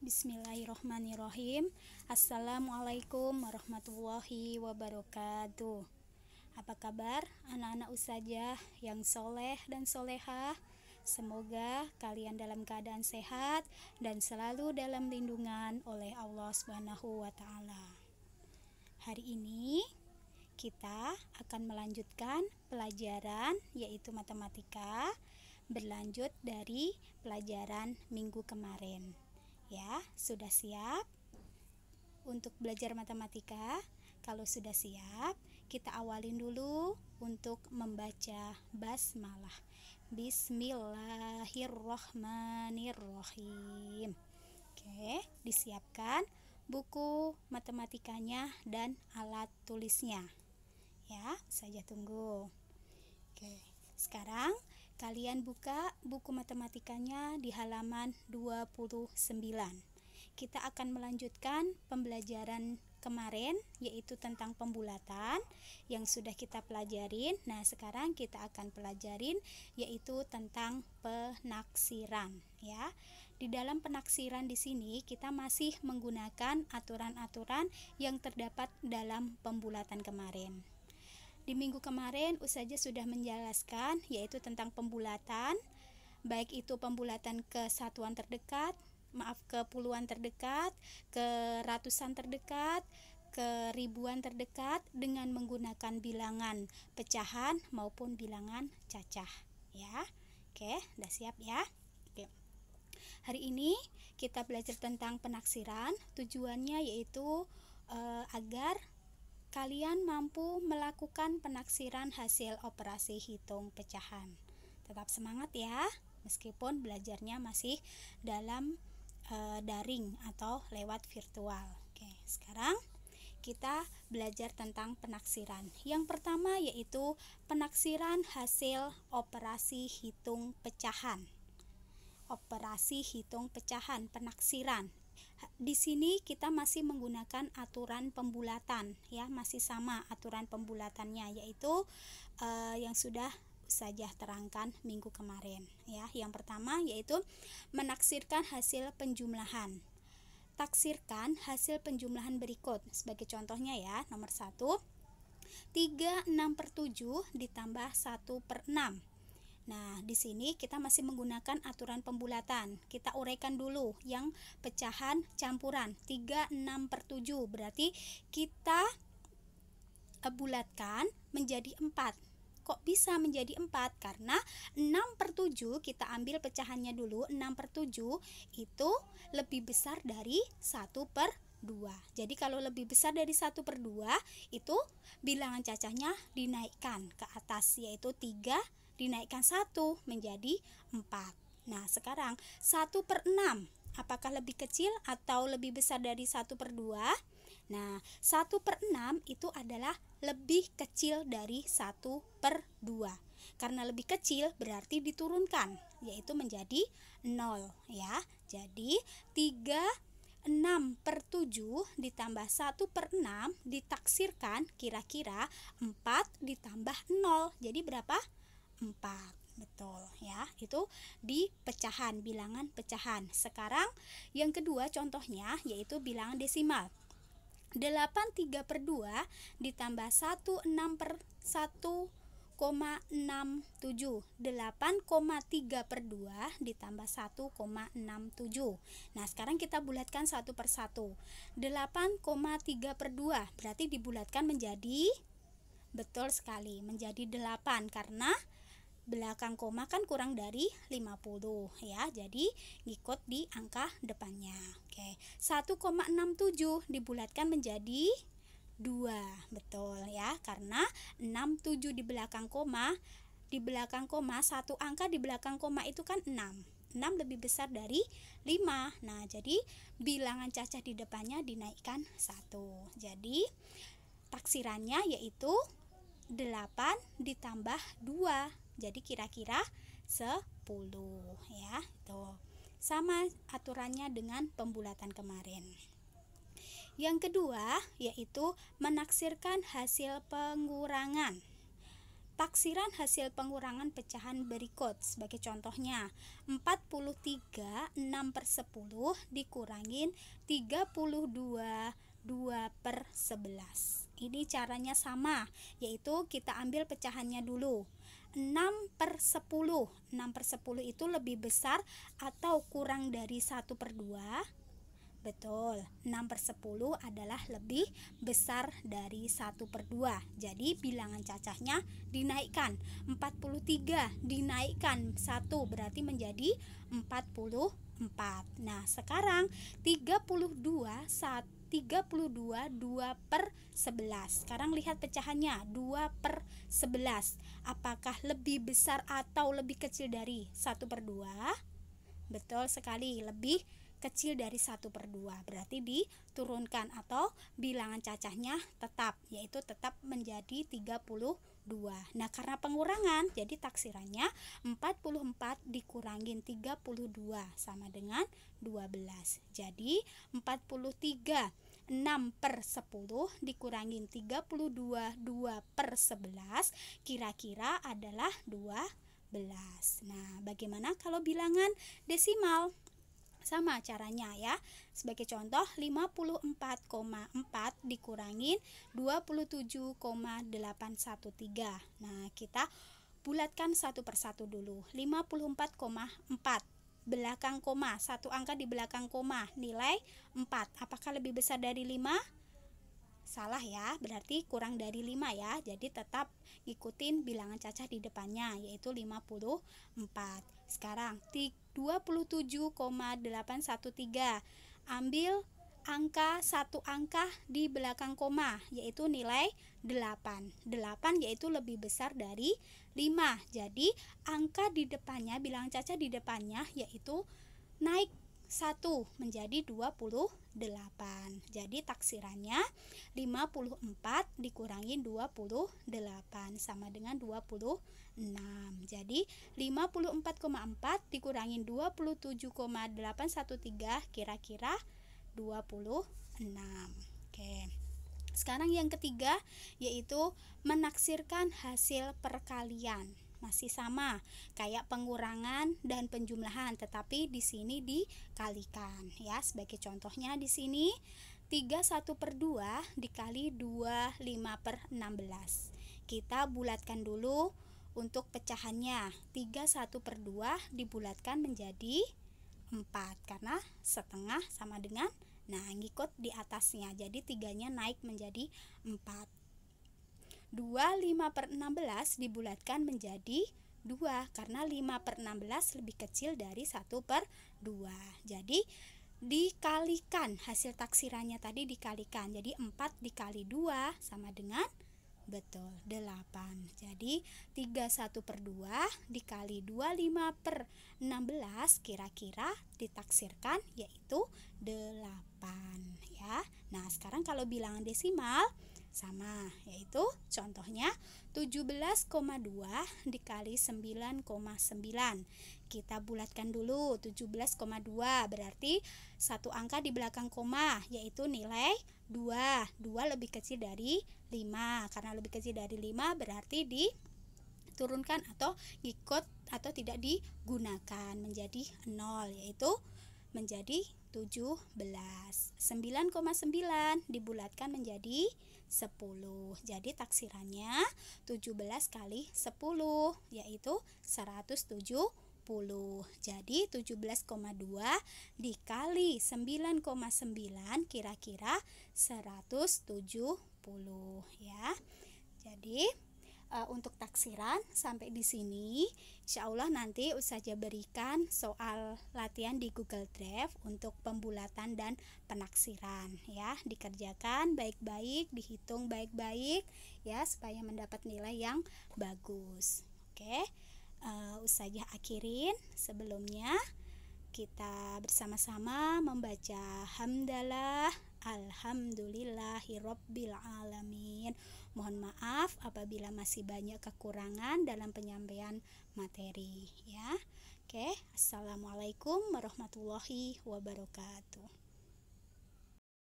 Bismillahirrohmanirrohim. Assalamualaikum warahmatullahi wabarakatuh. Apa kabar anak-anak ustazah yang soleh dan solehah? Semoga kalian dalam keadaan sehat dan selalu dalam lindungan oleh Allah Subhanahu wa Ta'ala. Hari ini kita akan melanjutkan pelajaran yaitu matematika, berlanjut dari pelajaran minggu kemarin. Ya, sudah siap untuk belajar matematika? Kalau sudah siap, kita awalin dulu untuk membaca basmalah. Bismillahirrohmanirrohim. Oke, disiapkan buku matematikanya dan alat tulisnya. Ya, saya tunggu. Oke, sekarang kalian buka buku matematikanya di halaman 29. Kita akan melanjutkan pembelajaran kemarin yaitu tentang pembulatan yang sudah kita pelajarin. Nah, sekarang kita akan pelajarin yaitu tentang penaksiran ya. Di dalam penaksiran di sini kita masih menggunakan aturan-aturan yang terdapat dalam pembulatan kemarin. Di minggu kemarin Ustazah sudah menjelaskan yaitu tentang pembulatan, baik itu pembulatan ke satuan terdekat, ke puluhan terdekat, ke ratusan terdekat, ke ribuan terdekat dengan menggunakan bilangan pecahan maupun bilangan cacah ya. Oke, udah siap ya? Oke. Hari ini kita belajar tentang penaksiran. Tujuannya yaitu agar kalian mampu melakukan penaksiran hasil operasi hitung pecahan. Tetap semangat ya, meskipun belajarnya masih dalam daring atau lewat virtual. Oke, sekarang kita belajar tentang penaksiran. Yang pertama yaitu penaksiran hasil operasi hitung pecahan. Operasi hitung pecahan, penaksiran. Di sini kita masih menggunakan aturan pembulatan ya, masih sama aturan pembulatannya yaitu yang sudah Ustazah terangkan minggu kemarin ya. Yang pertama yaitu menaksirkan hasil penjumlahan. Taksirkan hasil penjumlahan berikut. Sebagai contohnya ya, nomor 1, 3/6/7 ditambah 1/6. Nah, di sini kita masih menggunakan aturan pembulatan. Kita uraikan dulu yang pecahan campuran 3/6/7. Berarti kita bulatkan menjadi 4. Kok bisa menjadi 4? Karena 6/7 kita ambil pecahannya dulu. 6/7 itu lebih besar dari 1/2. Jadi kalau lebih besar dari 1/2 itu bilangan cacahnya dinaikkan ke atas, yaitu 3 dinaikkan 1 menjadi 4. Nah, sekarang 1/6 apakah lebih kecil atau lebih besar dari 1/2? Nah, 1/6 itu adalah lebih kecil dari 1/2. Karena lebih kecil berarti diturunkan, yaitu menjadi 0 ya. Jadi 3/6/7 ditambah 1/6 ditaksirkan kira-kira 4 ditambah 0. Jadi berapa? 4. Betul ya, itu di pecahan, bilangan pecahan. Sekarang yang kedua contohnya yaitu bilangan desimal. 8/3/2 ditambah 1/1,67. 8,3/2 ditambah 1,67. Nah, sekarang kita bulatkan satu per satu. 8,3/2 berarti dibulatkan menjadi, betul sekali, menjadi 8 karena belakang koma kan kurang dari 50 ya, jadi ngikut di angka depannya. Oke, 1,67 dibulatkan menjadi 2, betul ya, karena 67 di belakang koma, satu angka di belakang koma itu kan 6. 6 lebih besar dari 5. Nah, jadi bilangan cacah di depannya dinaikkan 1. Jadi taksirannya yaitu 8 ditambah 2. Jadi kira-kira 10 ya. Tuh. Sama aturannya dengan pembulatan kemarin. Yang kedua yaitu menaksirkan hasil pengurangan. taksiran hasil pengurangan pecahan berikut. Sebagai contohnya, 43 6/10 dikurangin 32 2/11. Ini caranya sama, yaitu kita ambil pecahannya dulu. 6/10. 6/10 itu lebih besar atau kurang dari 1/2? Betul, 6/10 adalah lebih besar dari 1/2. Jadi bilangan cacahnya dinaikkan. 43 dinaikkan 1 berarti menjadi 44. Nah, sekarang 32 2/11. Sekarang lihat pecahannya, 2/11. Apakah lebih besar atau lebih kecil dari 1/2? Betul sekali, lebih kecil dari 1/2. Berarti diturunkan atau bilangan cacahnya tetap, yaitu tetap menjadi 32. Nah, karena pengurangan, jadi taksirannya 44 dikurangin 32 sama dengan 12. Jadi 43 6/10 dikurangin 32 2/11 kira-kira adalah 12. Nah, bagaimana kalau bilangan desimal? Sama caranya ya. Sebagai contoh, 54,4 dikurangin 27,813. Nah, kita bulatkan satu persatu dulu. 54,4 belakang koma, satu angka di belakang koma, nilai 4. Apakah lebih besar dari 5? Salah ya, berarti kurang dari 5 ya. Jadi tetap ikutin bilangan cacah di depannya, yaitu 54. Sekarang 27,813. Ambil angka satu angka di belakang koma, yaitu nilai 8. 8 yaitu lebih besar dari 5. Jadi angka di depannya, bilangan cacah di depannya yaitu naik 1 menjadi 28. Jadi taksirannya 54 dikurangi 28 sama dengan 26. Jadi 54,4 dikurangi 27,813 kira-kira 26. Oke. Sekarang yang ketiga yaitu menaksirkan hasil perkalian. Masih sama kayak pengurangan dan penjumlahan, tetapi di sini dikalikan ya. Sebagai contohnya di sini 31/2 dikali 25/16. Kita bulatkan dulu untuk pecahannya. 31/2 dibulatkan menjadi 4 karena setengah sama dengan, nah, ngikut di atasnya. Jadi 3-nya naik menjadi 4. 25/16 dibulatkan menjadi 2 karena 5/16 lebih kecil dari 1/2. Jadi dikalikan, hasil taksirannya tadi dikalikan. Jadi 4 dikali 2 sama dengan, betul, 8. Jadi 31/2 dikali 25/16 kira-kira ditaksirkan yaitu 8 ya. Nah, sekarang kalau bilangan desimal sama, yaitu contohnya 17,2 dikali 9,9. Kita bulatkan dulu 17,2 berarti satu angka di belakang koma, yaitu nilai 2. 2 lebih kecil dari 5. Karena lebih kecil dari 5 berarti diturunkan atau ikut atau tidak digunakan menjadi 0, yaitu menjadi 17. 9,9 dibulatkan menjadi 10. Jadi taksirannya 17 kali 10 yaitu 170. Jadi 17,2 dikali 9,9 kira-kira 170 ya. Jadi untuk taksiran sampai di sini. Insya Allah nanti Ustazah berikan soal latihan di Google Drive untuk pembulatan dan penaksiran ya. Dikerjakan baik-baik, dihitung baik-baik ya supaya mendapat nilai yang bagus. Oke, Ustazah akhirin. Sebelumnya kita bersama-sama membaca hamdalah alhamdulillahirabbil alamin. Mohon maaf apabila masih banyak kekurangan dalam penyampaian materi ya. Oke, assalamualaikum warahmatullahi wabarakatuh.